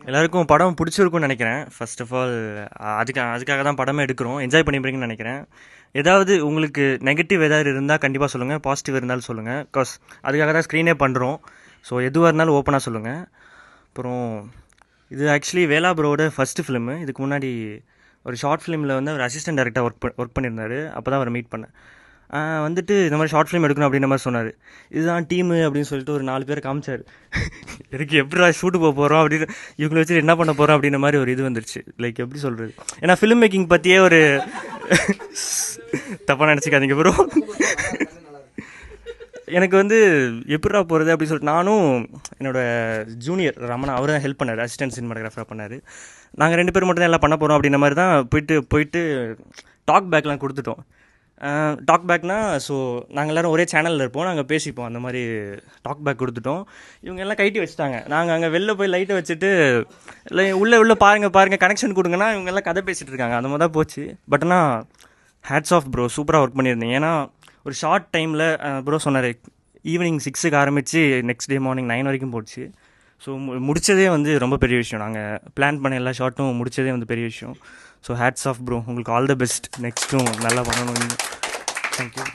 எல்லாருக்கும் படம் பிடிச்சிருக்கும்னு நினைக்கிறேன். ஃபர்ஸ்ட் ஆஃப் ஆல் அதுக்காக தான் படமே எடுக்கிறோம். என்ஜாய் பண்ணியிருப்பீங்கன்னு நினைக்கிறேன். ஏதாவது உங்களுக்கு நெகட்டிவ் ஏதாவது இருந்தால் கண்டிப்பாக சொல்லுங்கள், பாசிட்டிவ் இருந்தாலும் சொல்லுங்கள். பிகாஸ் அதுக்காக தான் ஸ்க்ரீனே பண்ணுறோம். ஸோ எதுவாக இருந்தாலும் ஓப்பனாக சொல்லுங்கள். அப்புறம் இது ஆக்சுவலி வேலா ப்ரோவோட ஃபஸ்ட்டு ஃபிலிமு. இதுக்கு முன்னாடி ஒரு ஷார்ட் ஃபிலிமில் வந்து அவர் அசிஸ்டன்ட் டேரக்டராக ஒர்க் பண்ணியிருந்தார். அப்போ தான் அவரை மீட் பண்ணேன். வந்துட்டு இந்த மாதிரி ஷார்ட் ஃபிலிம் எடுக்கணும் அப்படின்ற மாதிரி சொன்னார். இதுதான் டீமு அப்படின்னு சொல்லிட்டு ஒரு 4 பேர் காமிச்சார். எனக்கு எப்படா ஷூட்டு போக போகிறோம் அப்படின்னு, இவங்களை வச்சு என்ன பண்ண போகிறோம் அப்படின்ற மாதிரி ஒரு இது வந்துருச்சு. லைக் எப்படி சொல்கிறது, ஏன்னா ஃபிலிம் மேக்கிங் பற்றியே ஒரு தப்பாக நினச்சிக்காதீங்க ப்ரோ. எனக்கு வந்து எப்படா போகிறது அப்படின்னு சொல்லிட்டு நானும் என்னோடய ஜூனியர் ரமணா அவர் தான் ஹெல்ப் பண்ணார், அசிஸ்டன்ட் சினிமாட்டோகிராஃபராக பண்ணார். நாங்கள் 2 பேர் மட்டும் தான் எல்லாம் பண்ண போகிறோம் அப்படின்ற மாதிரி தான் போயிட்டு டாக் பேக்லாம் கொடுத்துட்டோம். டாக் பேக்னா ஸோ நாங்கள் எல்லோரும் ஒரே சேனலில் இருப்போம், நாங்கள் பேசிப்போம். அந்த மாதிரி டாக் பேக் கொடுத்துட்டோம். இவங்க எல்லாம் கைட்டி வச்சுட்டாங்க. நாங்கள் அங்கே வெளில போய் லைட்டை வச்சுட்டு இல்லை உள்ளே பாருங்கள் கனெக்ஷன் கொடுங்கன்னா இவங்க எல்லாம் கதை பேசிகிட்டு இருக்காங்க. அந்த மாதிரி தான் போச்சு. பட் ஆனால் ஹேட்ஸ் ஆஃப் ப்ரோ, சூப்பராக ஒர்க் பண்ணியிருந்தீங்க. ஏன்னா ஒரு ஷார்ட் டைமில் ப்ரோ சொன்னார் ஈவினிங் 6க்கு ஆரம்பித்து நெக்ஸ்ட் டே மார்னிங் 9 வரைக்கும் போச்சு. ஸோ முடித்ததே வந்து ரொம்ப பெரிய விஷயம். நாங்கள் பிளான் பண்ண எல்லா ஷார்ட்டும் முடித்ததே வந்து பெரிய விஷயம். ஸோ ஹேட்ஸ் ஆஃப் ப்ரோ, உங்களுக்கு ஆல் த பெஸ்ட். நெக்ஸ்ட்டும் நல்லா பண்ணணும். தேங்க்யூ.